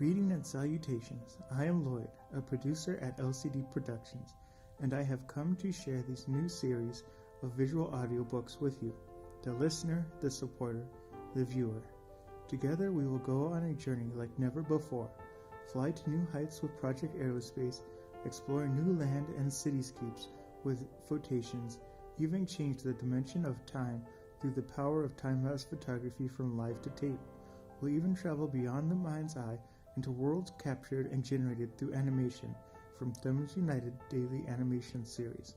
Greeting and salutations. I am Lloyd, a producer at LCD Productions, and I have come to share this new series of visual audiobooks with you, the listener, the supporter, the viewer. Together we will go on a journey like never before, fly to new heights with Project Aerospace, explore new land and cityscapes with Photations, even change the dimension of time through the power of time-lapse photography from live to tape. We'll even travel beyond the mind's eye into worlds captured and generated through animation from Thumbs United daily animation series.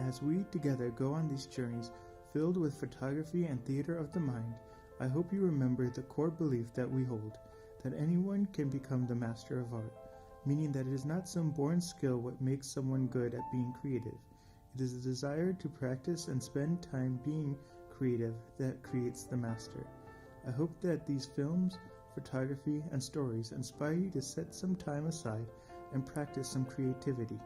As we together go on these journeys filled with photography and theater of the mind, I hope you remember the core belief that we hold, that anyone can become the master of art, meaning that it is not some born skill what makes someone good at being creative. It is a desire to practice and spend time being creative that creates the master. I hope that these films, photography, and stories inspire you to set some time aside and practice some creativity.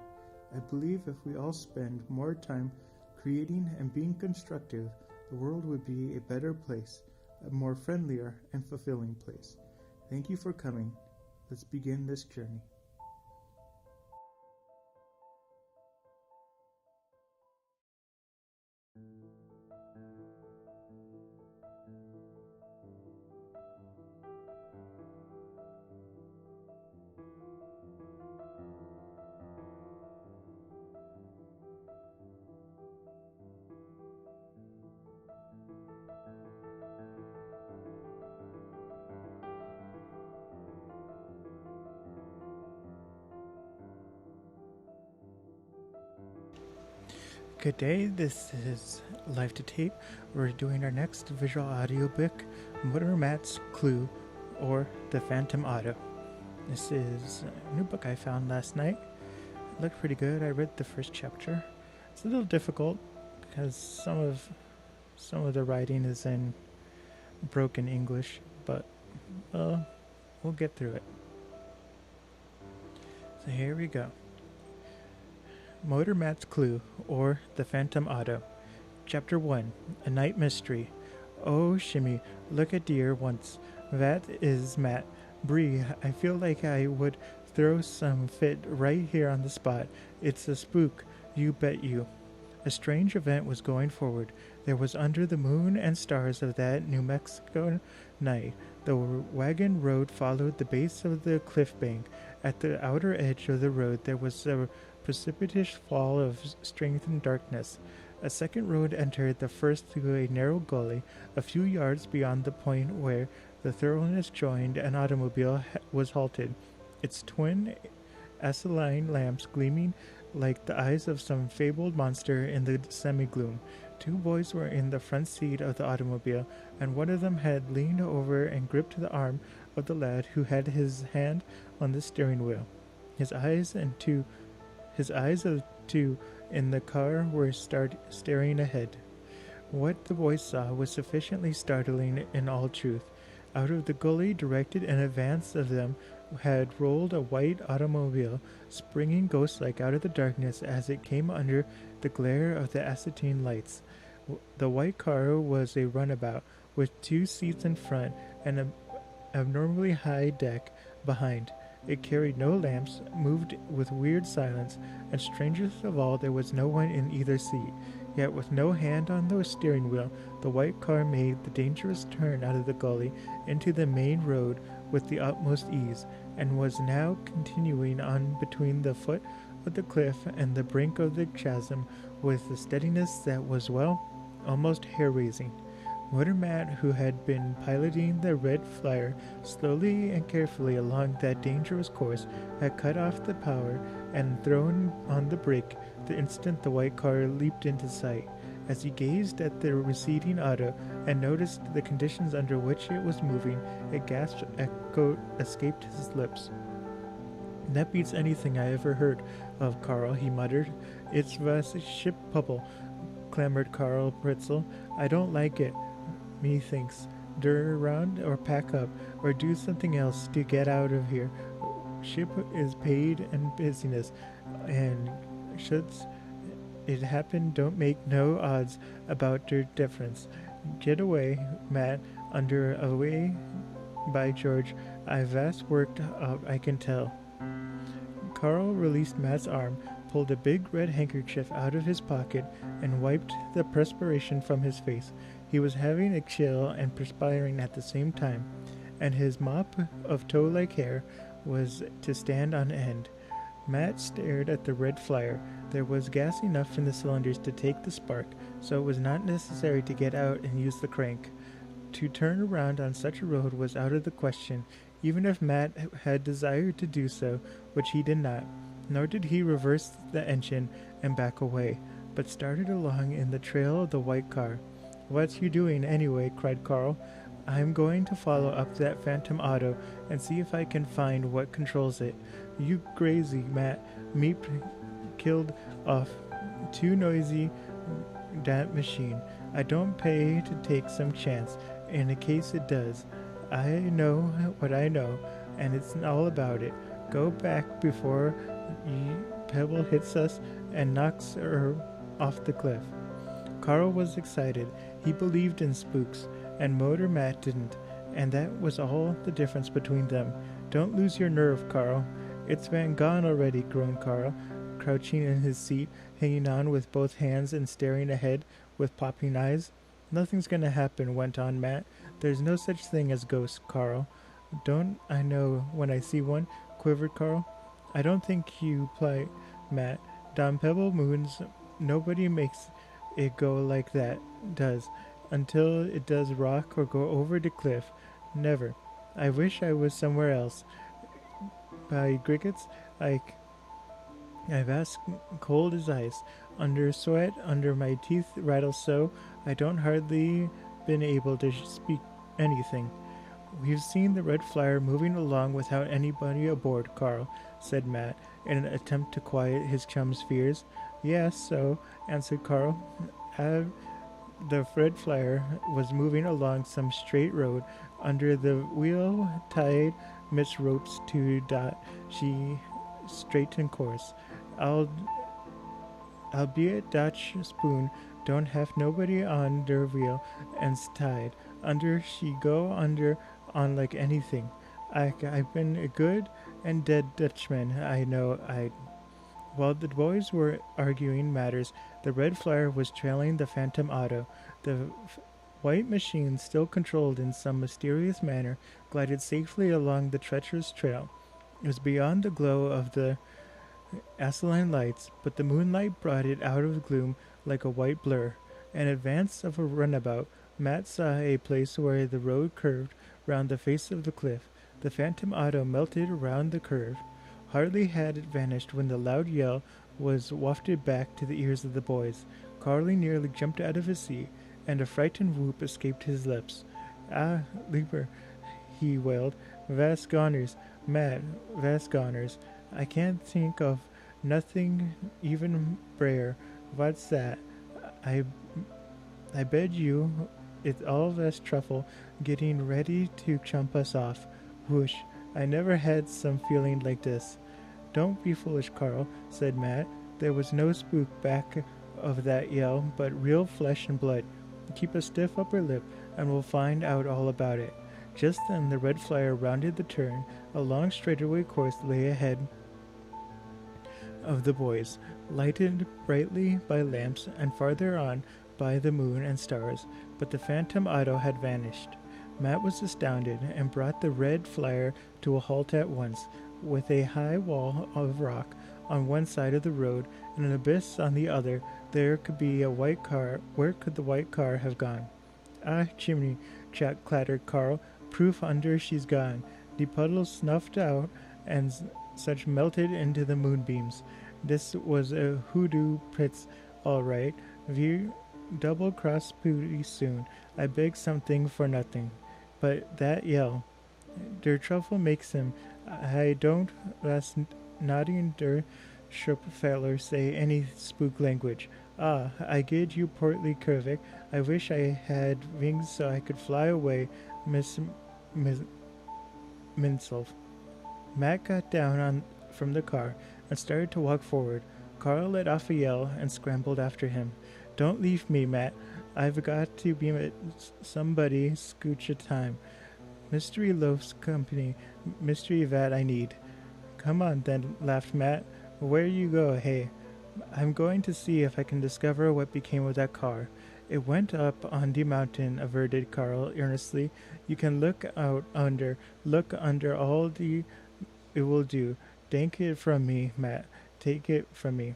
I believe if we all spend more time creating and being constructive, the world would be a better place, a more friendlier and fulfilling place. Thank you for coming. Let's begin this journey. Good day, this is Live to Tape. We're doing our next visual audiobook, Motor Matt's Clue, or The Phantom Auto. This is a new book I found last night. It looked pretty good. I read the first chapter. It's a little difficult because some of the writing is in broken English, but we'll get through it. So here we go. Motor Matt's Clue, or The Phantom Auto. Chapter 1, A Night Mystery. Oh, Shimmy, look at dear once. That is Matt. Bree, I feel like I would throw some fit right here on the spot. It's a spook, you bet you. A strange event was going forward. There was under the moon and stars of that New Mexico night. The wagon road followed the base of the cliff bank. At the outer edge of the road there was a precipitous fall of strength and darkness. A second road entered the first through a narrow gully, a few yards beyond the point where the thoroughness joined an automobile was halted, its twin acetylene lamps gleaming like the eyes of some fabled monster in the semi-gloom. Two boys were in the front seat of the automobile, and one of them had leaned over and gripped the arm of the lad who had his hand on the steering wheel. His eyes of two in the car were staring ahead. What the boys saw was sufficiently startling in all truth. Out of the gully, directed in advance of them, had rolled a white automobile, springing ghost-like out of the darkness as it came under the glare of the acetylene lights. The white car was a runabout, with two seats in front and an abnormally high deck behind. It carried no lamps, moved with weird silence, and strangest of all, there was no one in either seat. Yet with no hand on the steering wheel, the white car made the dangerous turn out of the gully into the main road with the utmost ease, and was now continuing on between the foot of the cliff and the brink of the chasm with a steadiness that was, well, almost hair-raising. Motor Matt, who had been piloting the red flyer slowly and carefully along that dangerous course, had cut off the power and thrown on the brake the instant the white car leaped into sight. As he gazed at the receding auto and noticed the conditions under which it was moving, a gasp escaped his lips. "That beats anything I ever heard of, Carl," he muttered. "It's was ship pubble," clamored Carl Pritzel. "I don't like it. Methinks, turn around or pack up, or do something else to get out of here. Ship is paid and business, and should it happen, don't make no odds about der difference. Get away, Matt, under away By George, I've vast worked up, I can tell. Carl released Matt's arm, pulled a big red handkerchief out of his pocket, and wiped the perspiration from his face. He was having a chill and perspiring at the same time, and his mop of tow-like hair was to stand on end. Matt stared at the red flyer. There was gas enough in the cylinders to take the spark, so it was not necessary to get out and use the crank. To turn around on such a road was out of the question, even if Matt had desired to do so, which he did not. Nor did he reverse the engine and back away, but started along in the trail of the white car. "What's you doing, anyway?" cried Carl. "I'm going to follow up that phantom auto and see if I can find what controls it. You crazy, Matt. Meep killed off. Too noisy, that machine. I don't pay to take some chance, in case it does. I know what I know, and it's all about it. Go back before Pebble hits us and knocks her off the cliff." Carl was excited. He believed in spooks, and Motor Matt didn't, and that was all the difference between them. "Don't lose your nerve, Carl." "It's been gone already," groaned Carl, crouching in his seat, hanging on with both hands and staring ahead with popping eyes. "Nothing's gonna happen," went on Matt. "There's no such thing as ghosts, Carl." "Don't I know when I see one?" quivered Carl. "I don't think you play, Matt. Don Pebble moons, nobody makes it go like that does, until it does rock or go over the cliff. Never. I wish I was somewhere else. By Griggets, I've asked cold as ice. Under sweat, under my teeth rattle so, I don't hardly been able to speak anything." "We've seen the red flyer moving along without anybody aboard, Carl," said Matt, in an attempt to quiet his chum's fears. "Yes, so," answered Carl. The red flyer was moving along some straight road. Under the wheel tied Miss ropes to Dot, she straightened course. Albeit Dutch Spoon don't have nobody on der wheel and's tied. Under she go under on like anything. I've been a good and dead Dutchman, I know I." While the boys were arguing matters, the red flyer was trailing the phantom auto. The white machine, still controlled in some mysterious manner, glided safely along the treacherous trail. It was beyond the glow of the acetylene lights, but the moonlight brought it out of the gloom like a white blur. In advance of a runabout, Matt saw a place where the road curved round the face of the cliff. The phantom auto melted around the curve. Hardly had it vanished when the loud yell was wafted back to the ears of the boys. Carly nearly jumped out of his seat, and a frightened whoop escaped his lips. "Ah, Lieber," he wailed. "Vas goners, Matt, vas goners. I can't think of nothing even brayer. What's that? I bed you, it's all this truffle getting ready to chump us off. Whoosh, I never had some feeling like this." "Don't be foolish, Carl," said Matt. "There was no spook back of that yell, but real flesh and blood. Keep a stiff upper lip, and we'll find out all about it." Just then the red flyer rounded the turn. A long straightaway course lay ahead of the boys, lighted brightly by lamps, and farther on by the moon and stars, but the phantom auto had vanished. Matt was astounded, and brought the red flyer to a halt at once. With a high wall of rock on one side of the road and an abyss on the other, there could be a white car. Where could the white car have gone? "Ah, chimney," clattered Carl. "Proof under she's gone." The puddles snuffed out, and such melted into the moonbeams. This was a hoodoo pritz, all right. "Veer double-cross pretty soon. I beg something for nothing. But that yell, der truffle makes him. I don't last nodding der Schupfeller say any spook language. Ah, I gid you portly curvic. I wish I had wings so I could fly away, Miss Minself." Matt got down from the car and started to walk forward. Carl let off a yell and scrambled after him. "Don't leave me, Matt. I've got to be somebody scooch a time. Mystery loaf's company, mystery vat I need. Come on then, laughed Matt. Where you go, hey? I'm going to see if I can discover what became of that car. It went up on the mountain, averted Carl earnestly. You can look under all the it will do. Take it from me, Matt. Take it from me.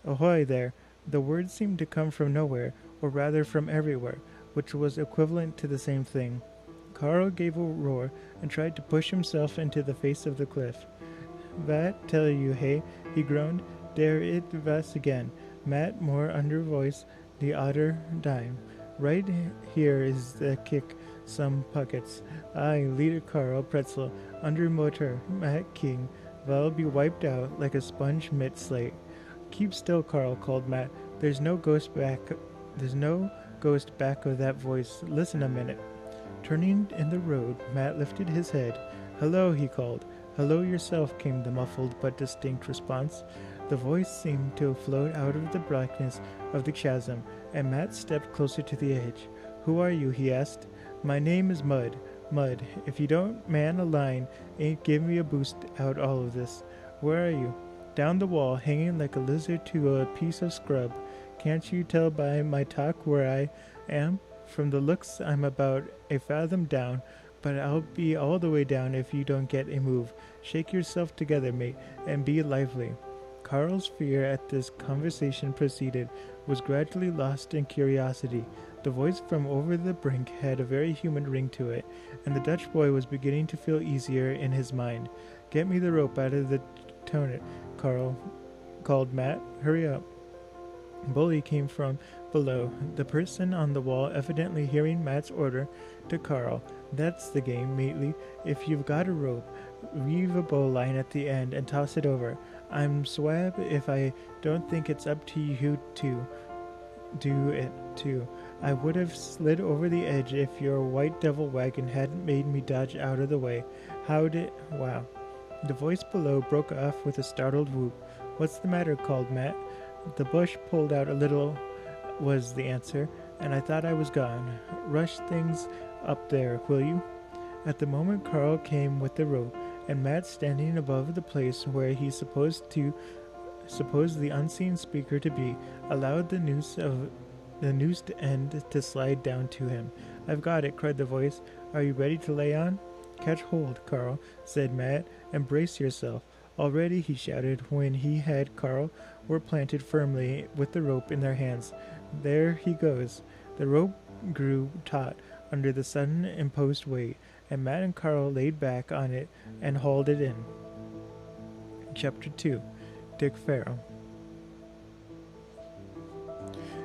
Ahoy there! The words seemed to come from nowhere, or rather from everywhere, which was equivalent to the same thing. Carl gave a roar and tried to push himself into the face of the cliff. Vat tell you, hey? He groaned. There it was again. Matt more under voice, the otter dime. Right here is the kick, some pockets. I, leader Carl Pretzel, under motor, Matt King, will be wiped out like a sponge mitt slate. Keep still, Carl called Matt. There's no ghost back of that voice. Listen a minute. Turning in the road, Matt lifted his head. Hello, he called. Hello yourself, came the muffled but distinct response. The voice seemed to float out of the blackness of the chasm, and Matt stepped closer to the edge. Who are you? He asked. My name is Mud. Mud, if you don't man a line, ain't give me a boost out all of this. Where are you? Down the wall, hanging like a lizard to a piece of scrub. Can't you tell by my talk where I am? From the looks, I'm about a fathom down, but I'll be all the way down if you don't get a move. Shake yourself together, mate, and be lively. Carl's fear at this conversation proceeded was gradually lost in curiosity. The voice from over the brink had a very human ring to it, and the Dutch boy was beginning to feel easier in his mind. Get me the rope out of the tonnet, Carl called Matt. Hurry up. Bully came from below, the person on the wall evidently hearing Matt's order to Carl. That's the game, matey. If you've got a rope, weave a bowline at the end and toss it over. I'm swab if I don't think it's up to you to do it too. I would have slid over the edge if your white devil wagon hadn't made me dodge out of the way. Wow. The voice below broke off with a startled whoop. What's the matter? Called Matt. The bush pulled out a little, was the answer, and I thought I was gone. Rush things up there, will you? At the moment Carl came with the rope, and Matt, standing above the place where he supposed the unseen speaker to be, allowed the noosed end to slide down to him. I've got it, cried the voice. Are you ready to lay on? Catch hold, Carl, said Matt, and brace yourself. Already, he shouted, when he had Carl were planted firmly with the rope in their hands. There he goes. The rope grew taut under the sudden imposed weight, and Matt and Carl laid back on it and hauled it in. Chapter 2. Dick Farrell.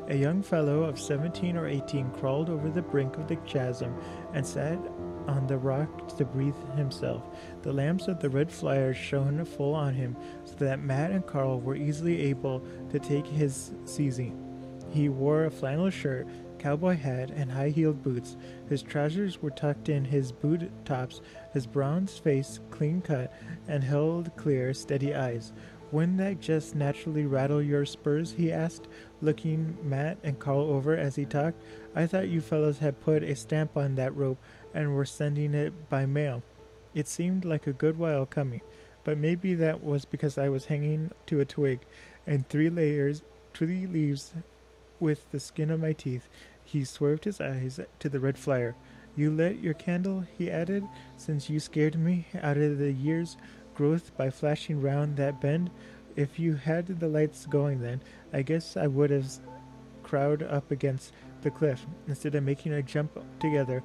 A young fellow of 17 or 18 crawled over the brink of the chasm and sat on the rock to breathe himself. The lamps of the red flyers shone full on him, so that Matt and Carl were easily able to take his seizing. He wore a flannel shirt, cowboy hat, and high-heeled boots. His trousers were tucked in his boot tops, his bronze face clean-cut, and held clear, steady eyes. Wouldn't that just naturally rattle your spurs? He asked, looking Matt and Carl over as he talked. I thought you fellows had put a stamp on that rope and were sending it by mail. It seemed like a good while coming, but maybe that was because I was hanging to a twig and three leaves with the skin of my teeth. He swerved his eyes to the red flyer. You lit your candle, he added, since you scared me out of the year's growth by flashing round that bend. If you had the lights going then, I guess I would have crowded up against the cliff instead of making a jump together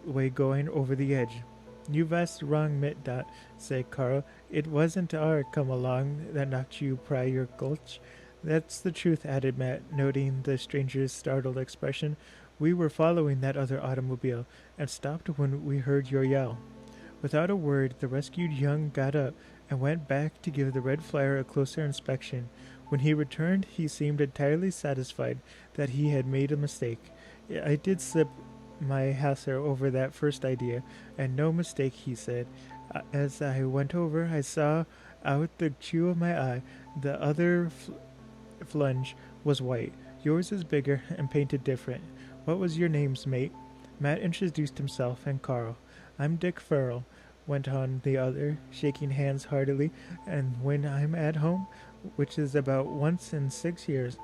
way going over the edge. You was wrong, Mitt Dot, said Carl. It wasn't our come along that knocked you prior gulch. That's the truth, added Matt, noting the stranger's startled expression. We were following that other automobile and stopped when we heard your yell. Without a word, the rescued young got up and went back to give the red flyer a closer inspection. When he returned, he seemed entirely satisfied that he had made a mistake. I did slip my hasser over that first idea, and no mistake, he said. As I went over, I saw out the chew of my eye the other flunge was white. Yours is bigger and painted different. What was your names, mate? Matt introduced himself and Carl. I'm Dick Farrell, went on the other, shaking hands heartily, and when I'm at home, which is about once in 6 years,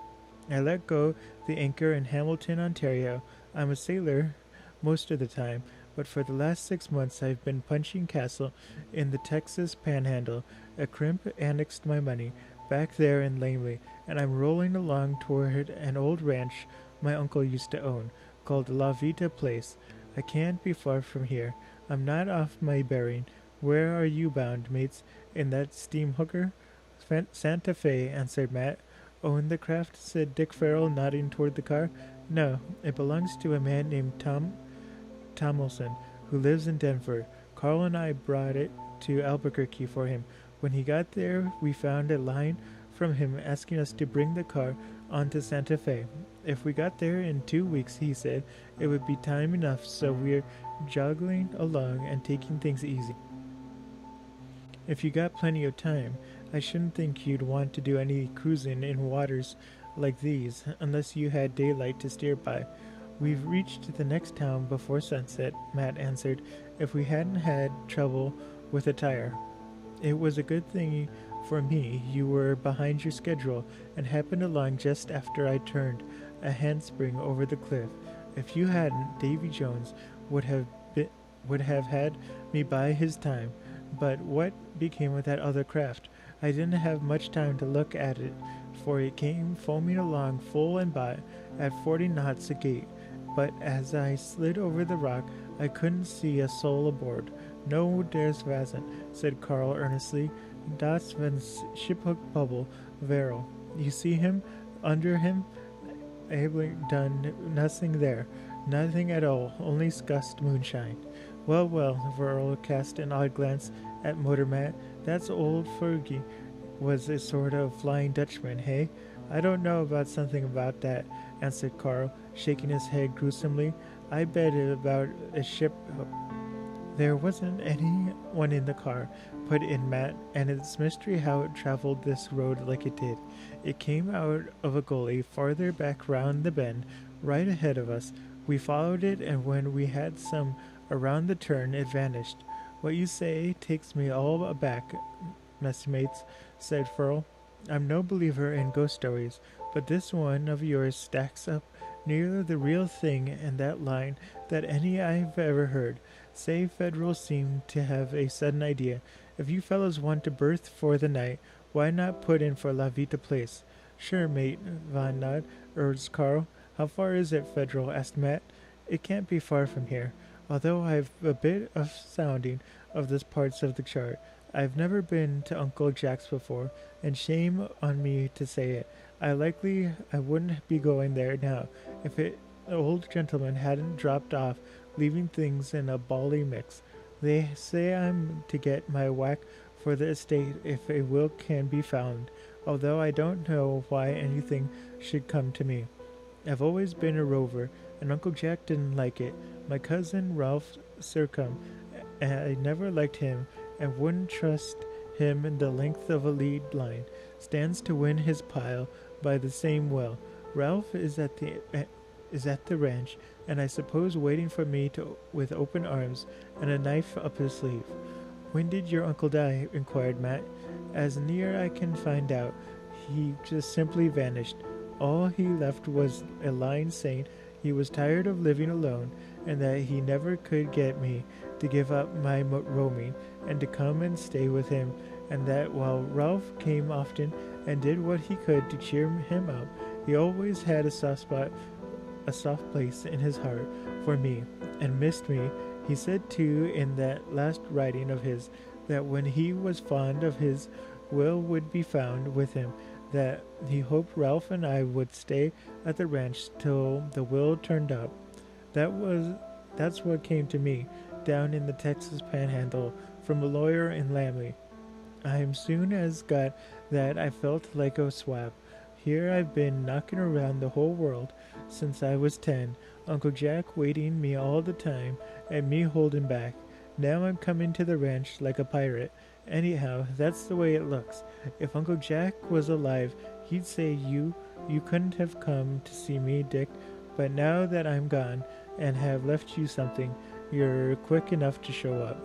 I let go the anchor in Hamilton, Ontario. I'm a sailor most of the time, but for the last 6 months I've been punching castle in the Texas Panhandle. A crimp annexed my money back there in Langley, and I'm rolling along toward an old ranch my uncle used to own, called La Vita Place. I can't be far from here. I'm not off my bearing. Where are you bound, mates? In that steam hooker? Santa Fe, answered Matt. Own the craft? Said Dick Farrell, nodding toward the car. No, it belongs to a man named Tom Tomlinson, who lives in Denver. Carl and I brought it to Albuquerque for him. When he got there, we found a line from him asking us to bring the car on to Santa Fe. If we got there in 2 weeks, he said, it would be time enough, so we're joggling along and taking things easy. If you got plenty of time, I shouldn't think you'd want to do any cruising in waters like these, unless you had daylight to steer by. We've reached the next town before sunset, Matt answered, if we hadn't had trouble with a tire. It was a good thing for me you were behind your schedule and happened along just after I turned a handspring over the cliff. If you hadn't, Davy Jones would have had me by his time. But what became of that other craft? I didn't have much time to look at it, for it came foaming along full and by at 40 knots a gait. But as I slid over the rock, I couldn't see a soul aboard. No, there's wasn't, said Carl earnestly. Das wenn's shiphook bubble, Verrill. You see him? Under him? Ably done nothing there. Nothing at all, only scussed moonshine. Well, Verrill cast an odd glance at Motormat. That's old Fergie. Was a sort of Flying Dutchman, hey? I don't know about that, answered Carl, shaking his head gruesomely. I bet it about a ship. There wasn't anyone in the car, put in Matt, and it's mystery how it traveled this road like it did. It came out of a gully farther back round the bend, right ahead of us. We followed it, and when we had some around the turn, it vanished. What you say takes me all aback, messmates, said Farrell. I'm no believer in ghost stories, but this one of yours stacks up nearer the real thing in that line than any I've ever heard. Say, Federal seemed to have a sudden idea. If you fellows want to berth for the night, why not put in for La Vita Place? Sure, mate, Von Nod, urged Carl. How far is it, Federal? Asked Matt. It can't be far from here, although I've a bit of sounding of this parts of the chart. I've never been to Uncle Jack's before, and shame on me to say it. I wouldn't be going there now if the old gentleman hadn't dropped off, leaving things in a bally mix. They say I'm to get my whack for the estate if a will can be found, although I don't know why anything should come to me. I've always been a rover, and Uncle Jack didn't like it. My cousin Ralph Sercombe, I never liked him, and wouldn't trust him in the length of a lead line. Stands to win his pile by the same will. Ralph is at the ranch, and I suppose waiting for me with open arms and a knife up his sleeve. When did your uncle die? Inquired Matt. As near I can find out, he just simply vanished. All he left was a line saying he was tired of living alone, and that he never could get me to give up my roaming and to come and stay with him, and that while Ralph came often and did what he could to cheer him up, he always had a soft place in his heart for me, and missed me. He said too in that last writing of his that when he was fond of his will would be found with him, that he hoped Ralph and I would stay at the ranch till the will turned up. That's what came to me down in the Texas Panhandle from a lawyer in Lamley. I soon as got that I felt like a swab. Here I've been knocking around the whole world since I was 10, Uncle Jack waiting me all the time and me holding back. Now I'm coming to the ranch like a pirate. Anyhow, that's the way it looks. If Uncle Jack was alive, he'd say you couldn't have come to see me, Dick, but now that I'm gone and have left you something, you're quick enough to show up."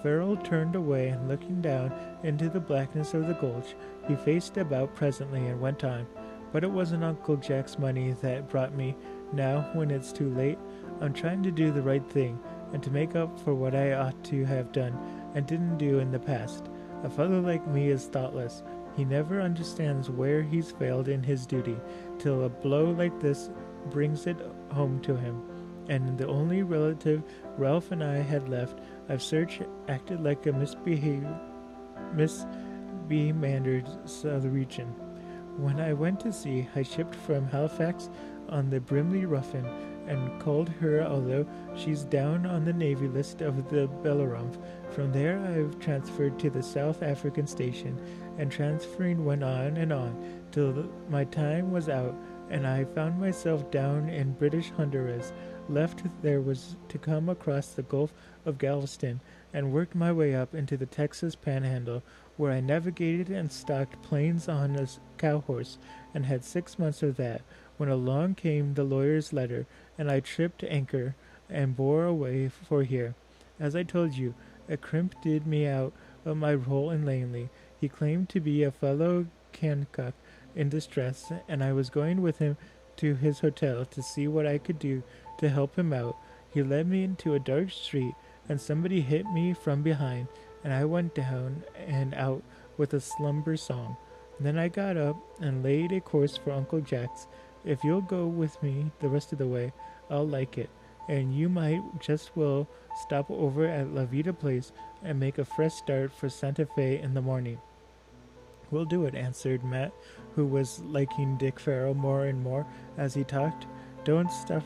Farrell turned away, and looking down into the blackness of the gulch, he faced about presently and went on. "But it wasn't Uncle Jack's money that brought me. Now, when it's too late, I'm trying to do the right thing, and to make up for what I ought to have done and didn't do in the past. A fellow like me is thoughtless. He never understands where he's failed in his duty, till a blow like this brings it home to him. And the only relative Ralph and I had left, I've searched, acted like a misbemandered Southern. When I went to sea, I shipped from Halifax on the Brimley Ruffin, and called her, although she's down on the Navy list of the Belleromphe. From there I've transferred to the South African station, and transferring went on, till my time was out, and I found myself down in British Honduras. Left there was to come across the Gulf of Galveston, and worked my way up into the Texas Panhandle, where I navigated and stalked plains on a cow-horse, and had 6 months of that, when along came the lawyer's letter, and I tripped anchor and bore away for here. As I told you, a crimp did me out of my role in Langley. He claimed to be a fellow Kanaka in distress, and I was going with him to his hotel to see what I could do to help him out. He led me into a dark street, and somebody hit me from behind, and I went down and out with a slumber song. Then I got up and laid a course for Uncle Jack's. If you'll go with me the rest of the way, I'll like it, and you might just well stop over at La Vida Place and make a fresh start for Santa Fe in the morning." "We'll do it," answered Matt, who was liking Dick Farrell more and more as he talked. Don't stuff,"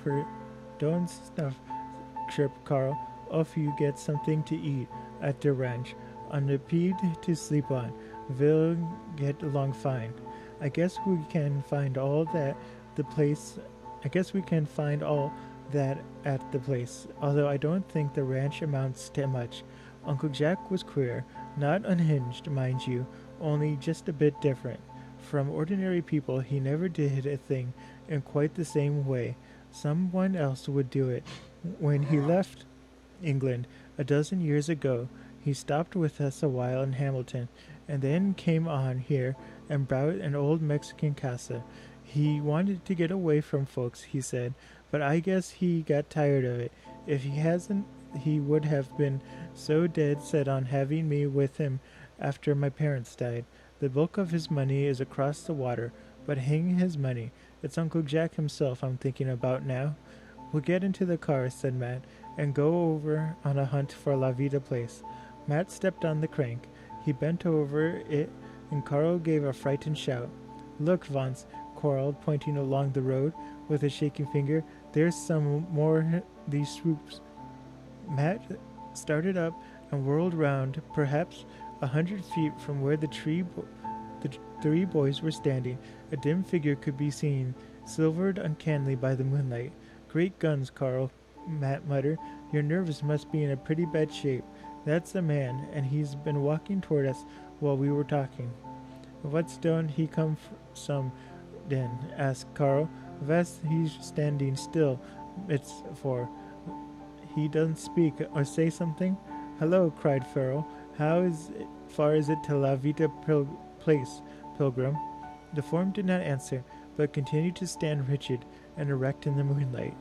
chirped Carl. "Off you get something to eat at the ranch. On the bed to sleep on. We'll get along fine. I guess we can find all that at the place, although I don't think the ranch amounts to much." Uncle Jack was queer, not unhinged, mind you, only just a bit different. From ordinary people he never did a thing in quite the same way. Someone else would do it. When he left England a dozen years ago, he stopped with us a while in Hamilton, and then came on here and bought an old Mexican casa. He wanted to get away from folks, he said, but I guess he got tired of it. If he hasn't, he would have been so dead set on having me with him after my parents died. The bulk of his money is across the water, but hang his money, it's Uncle Jack himself I'm thinking about now. "We'll get into the car," said Matt, "and go over on a hunt for La Vida Place." Matt stepped on the crank. He bent over it, and Carl gave a frightened shout. "Look, Vance," Carl, pointing along the road with a shaking finger, "there's some more these swoops." Matt started up and whirled round, perhaps 100 feet from where the three boys were standing. A dim figure could be seen, silvered uncannily by the moonlight. "Great guns, Carl," Matt muttered. "Your nerves must be in a pretty bad shape. That's the man, and he's been walking toward us while we were talking." "What's don't he come some, then?" asked Carl. "What's he standing still, it's for? He doesn't speak or say something?" "Hello," cried Farrell. "How far is it to La Vida Place, Pilgrim?" The form did not answer, but continued to stand rigid and erect in the moonlight.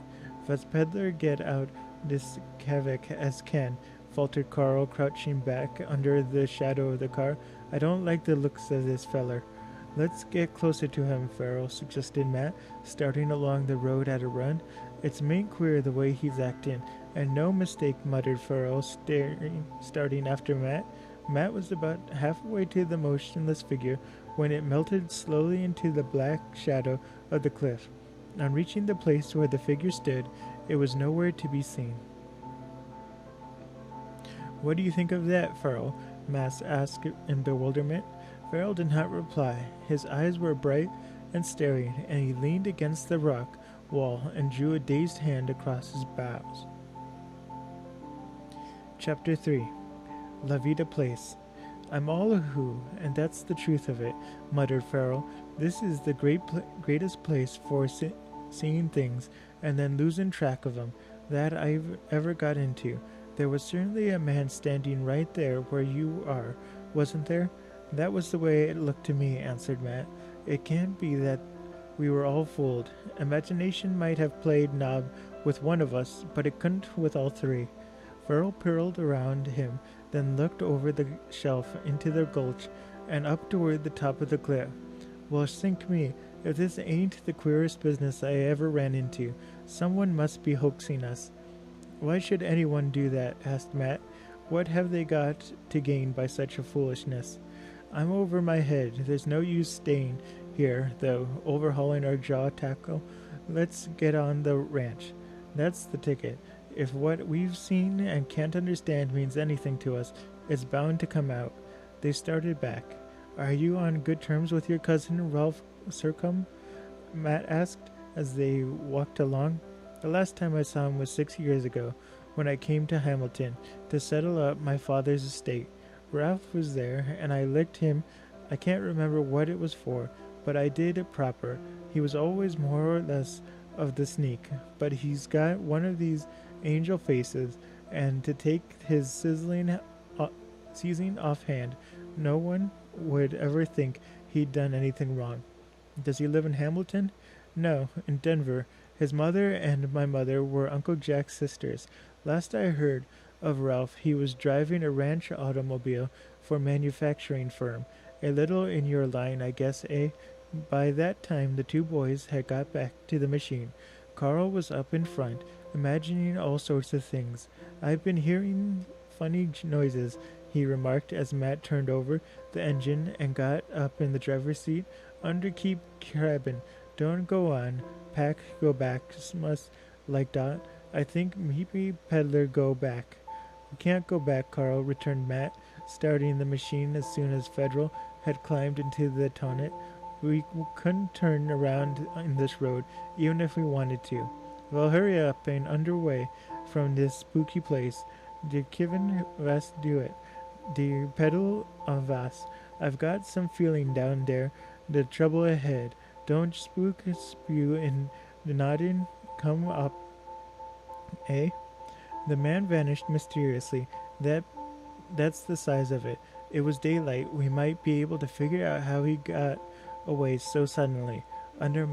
"Vas peddler get out this havoc as can," faltered Carl, crouching back under the shadow of the car. "I don't like the looks of this feller." "Let's get closer to him," Farrell suggested Matt, starting along the road at a run. "It's main queer the way he's acting, and no mistake," muttered Farrell, starting after Matt. Matt was about halfway to the motionless figure when it melted slowly into the black shadow of the cliff. On reaching the place where the figure stood, it was nowhere to be seen. "What do you think of that, Farrell?" Matt asked in bewilderment. Farrell did not reply. His eyes were bright and staring, and he leaned against the rock wall and drew a dazed hand across his brows. Chapter 3. La Vida Place. "I'm all a who, and that's the truth of it," muttered Farrell. "This is the greatest place for seeing things and then losing track of 'em. that I've ever got into. There was certainly a man standing right there where you are, wasn't there? That was the way it looked to me, answered Matt. It can't be that we were all fooled. Imagination might have played knob with one of us, but it couldn't with all three. Farrell peered around him, then looked over the shelf into the gulch and up toward the top of the cliff. Well, sink me, if this ain't the queerest business I ever ran into. Someone must be hoaxing us. Why should anyone do that? Asked Matt. What have they got to gain by such a foolishness? I'm over my head. There's no use staying here, though, overhauling our jaw tackle. Let's get on the ranch. That's the ticket. If what we've seen and can't understand means anything to us, it's bound to come out. They started back. Are you on good terms with your cousin, Ralph Circum? Matt asked as they walked along. The last time I saw him was 6 years ago, when I came to Hamilton to settle up my father's estate. Ralph was there, and I licked him. I can't remember what it was for, but I did it proper. He was always more or less of the sneak, but he's got one of these angel faces, and to take his seizing offhand, no one would ever think he'd done anything wrong. Does he live in Hamilton? No, in Denver. His mother and my mother were Uncle Jack's sisters. Last I heard of Ralph, he was driving a ranch automobile for a manufacturing firm. A little in your line, I guess, eh? By that time, the two boys had got back to the machine. Carl was up in front, imagining all sorts of things. I've been hearing funny noises, he remarked as Matt turned over the engine and got up in the driver's seat. Under keep cabin. Don't go on. Pack go back. Must like that. I think maybe peddler go back. We can't go back, Carl, returned Matt, starting the machine as soon as Federal had climbed into the tonnet. We couldn't turn around in this road, even if we wanted to. Well, hurry up and underway from this spooky place. De Kivin vas do it. De pedal of vas. I've got some feeling down there. The trouble ahead. Don't spook spew in the nodding. Come up. Eh? The man vanished mysteriously. That's the size of it. It was daylight. We might be able to figure out how he got away so suddenly. Under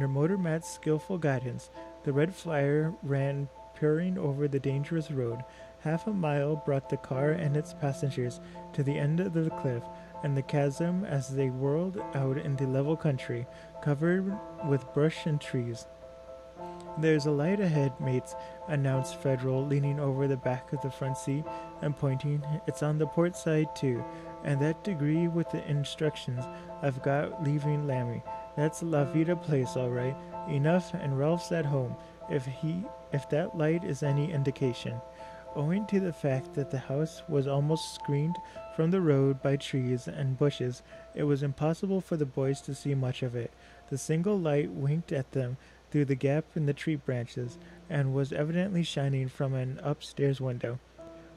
Motor Matt's skillful guidance, the red flyer ran purring over the dangerous road. Half a mile brought the car and its passengers to the end of the cliff and the chasm as they whirled out into level country, covered with brush and trees. There's a light ahead, mates, announced Federal, leaning over the back of the front seat and pointing. It's on the port side, too, and that degree with the instructions I've got leaving Lammy. That's La Vida Place, all right. Enough, and Ralph's at home, if that light is any indication. Owing to the fact that the house was almost screened from the road by trees and bushes, it was impossible for the boys to see much of it. The single light winked at them through the gap in the tree branches, and was evidently shining from an upstairs window.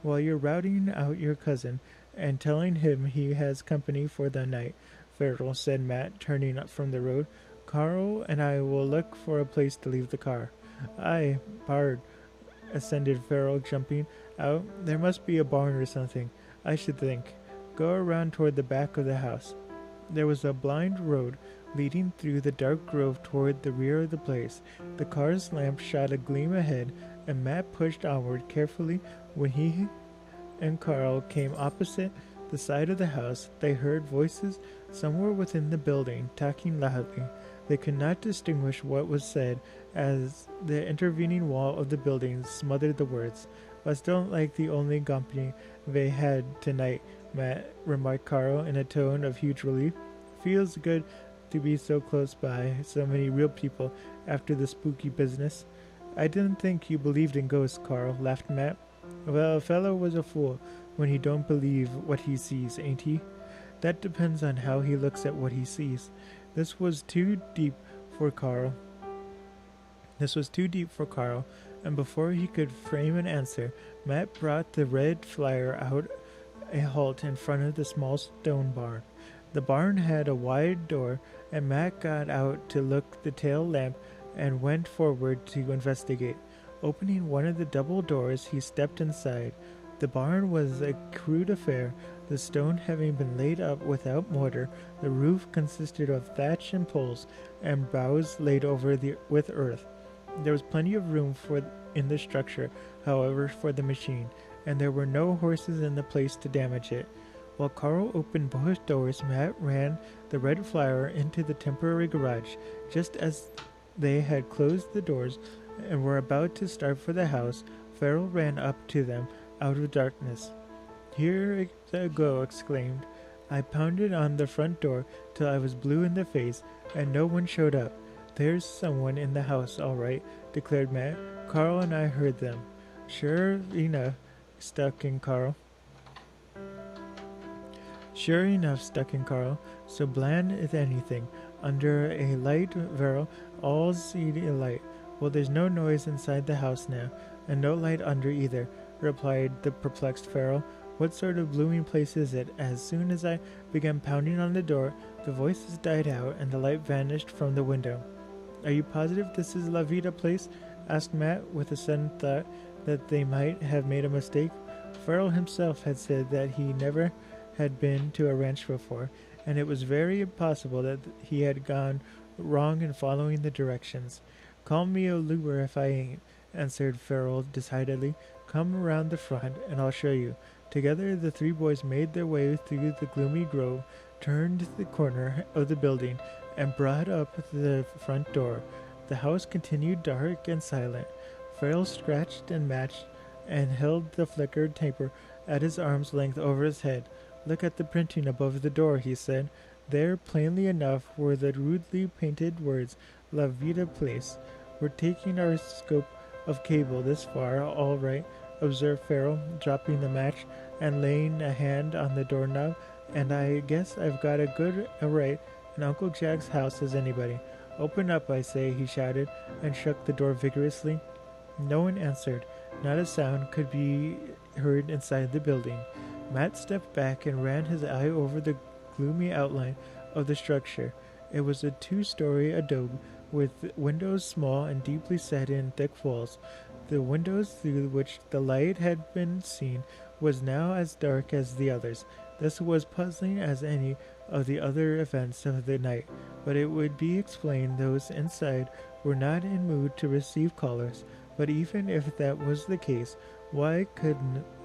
While you're routing out your cousin and telling him he has company for the night, Farrell, said Matt, turning up from the road, Carl and I will look for a place to leave the car. Aye, pard, assented Farrell, jumping out. There must be a barn or something, I should think. Go around toward the back of the house. There was a blind road leading through the dark grove toward the rear of the place. The car's lamp shot a gleam ahead, and Matt pushed onward carefully. When he and Carl came opposite the side of the house, they heard voices somewhere within the building, talking loudly. They could not distinguish what was said, as the intervening wall of the building smothered the words. But don't like the only company they had tonight, Matt, remarked Carl in a tone of huge relief. Feels good to be so close by so many real people after the spooky business. I didn't think you believed in ghosts, Carl, laughed Matt. Well, a fellow was a fool when he don't believe what he sees, ain't he? That depends on how he looks at what he sees. This was too deep for Carl, and before he could frame an answer, Matt brought the red flyer out a halt in front of the small stone barn. The barn had a wide door, and Matt got out to look the tail lamp and went forward to investigate. Opening one of the double doors, he stepped inside. The barn was a crude affair, the stone having been laid up without mortar. The roof consisted of thatch and poles, and boughs laid over with earth. There was plenty of room in the structure, however, for the machine, and there were no horses in the place to damage it. While Carl opened both doors, Matt ran the Red Flower into the temporary garage. Just as they had closed the doors and were about to start for the house, Farrell ran up to them out of darkness. "Here I go," exclaimed. "I pounded on the front door till I was blue in the face, and no one showed up." "There's someone in the house, all right," declared Matt. "Carl and I heard them." Sure enough, stuck in Carl. So bland as anything. Under a light, Farrell, all see a light. "Well, there's no noise inside the house now, and no light under either," replied the perplexed Farrell. "What sort of blooming place is it?" As soon as I began pounding on the door, the voices died out and the light vanished from the window. "Are you positive this is La Vida Place?" asked Matt, with a sudden thought that they might have made a mistake. Farrell himself had said that he never had been to a ranch before, and it was very possible that he had gone wrong in following the directions. "Call me a lure if I ain't," answered Farrell decidedly. "Come around the front, and I'll show you." Together the three boys made their way through the gloomy grove, turned the corner of the building, and brought up the front door. The house continued dark and silent. Farrell scratched and matched and held the flickered taper at his arm's length over his head. "Look at the printing above the door," he said. There, plainly enough, were the rudely painted words, "La Vida Place." "We're taking our scope of cable this far, all right," observed Farrell, dropping the match and laying a hand on the doorknob. "And I guess I've got as good a right in Uncle Jack's house as anybody. Open up, I say," he shouted, and shook the door vigorously. No one answered. Not a sound could be heard inside the building. Matt stepped back and ran his eye over the gloomy outline of the structure. It was a 2-story adobe, with windows small and deeply set in thick walls. The windows through which the light had been seen was now as dark as the others. This was puzzling as any of the other events of the night, but it would be explained those inside were not in mood to receive callers. But even if that was the case, why could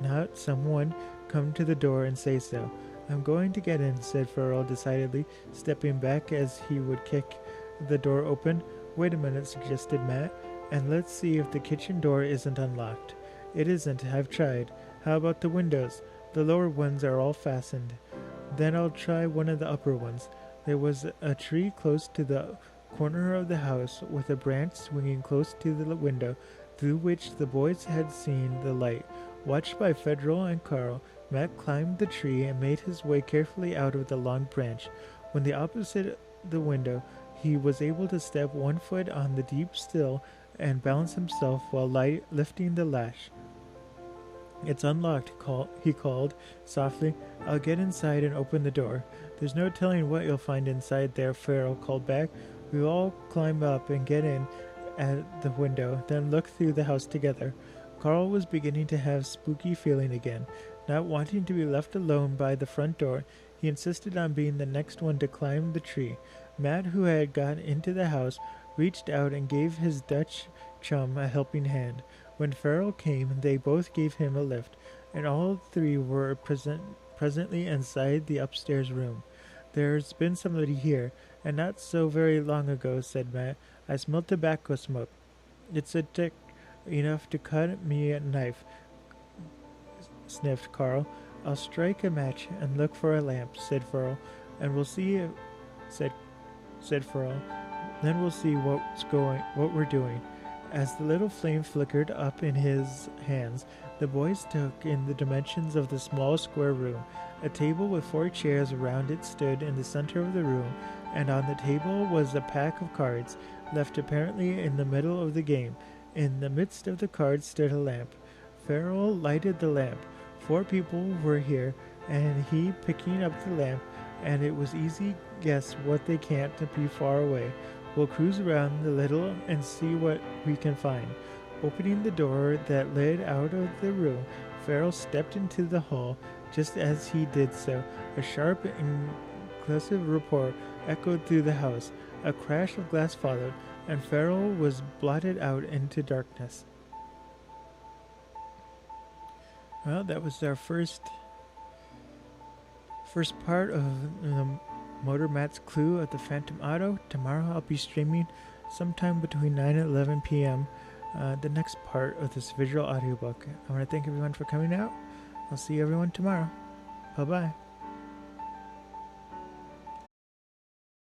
not someone come to the door and say so? "I'm going to get in," said Farrell decidedly, stepping back as he would kick the door open. "Wait a minute," suggested Matt, "and let's see if the kitchen door isn't unlocked." "It isn't. I've tried." "How about the windows?" "The lower ones are all fastened." "Then I'll try one of the upper ones." There was a tree close to the corner of the house, with a branch swinging close to the window, through which the boys had seen the light. Watched by Federal and Carl, Matt climbed the tree and made his way carefully out of the long branch. When the opposite the window, he was able to step one foot on the deep sill and balance himself while lifting the latch. "It's unlocked," he called softly. "I'll get inside and open the door." "There's no telling what you'll find inside there," Farrell called back. "We'll all climb up and get in at the window, then look through the house together." Carl was beginning to have spooky feeling again. Not wanting to be left alone by the front door, he insisted on being the next one to climb the tree. Matt, who had got into the house, reached out and gave his Dutch chum a helping hand. When Farrell came, they both gave him a lift, and all three were presently inside the upstairs room. "There's been somebody here, and not so very long ago," said Matt. "I smell tobacco smoke. It's a tick enough to cut me a knife," sniffed Carl. "I'll strike a match and look for a lamp," said Farrell. "And we'll see," said Farrell. "Then we'll see what we're doing." As the little flame flickered up in his hands, the boys took in the dimensions of the small square room. A table with 4 chairs around it stood in the center of the room, and on the table was a pack of cards, left apparently in the middle of the game. In the midst of the cards stood a lamp. Farrell lighted the lamp. 4 people were here, and he picking up the lamp, and it was easy guess what they can't be far away. "We'll cruise around a little and see what we can find." Opening the door that led out of the room, Farrell stepped into the hall. Just as he did so, a sharp, incisive report echoed through the house. A crash of glass followed, and Farrell was blotted out into darkness. Well, that was our first part of the Motor Matt's Clue of the Phantom Auto. Tomorrow I'll be streaming sometime between 9 and 11 p.m. The next part of this visual audiobook. I want to thank everyone for coming out. I'll see everyone tomorrow. Bye-bye.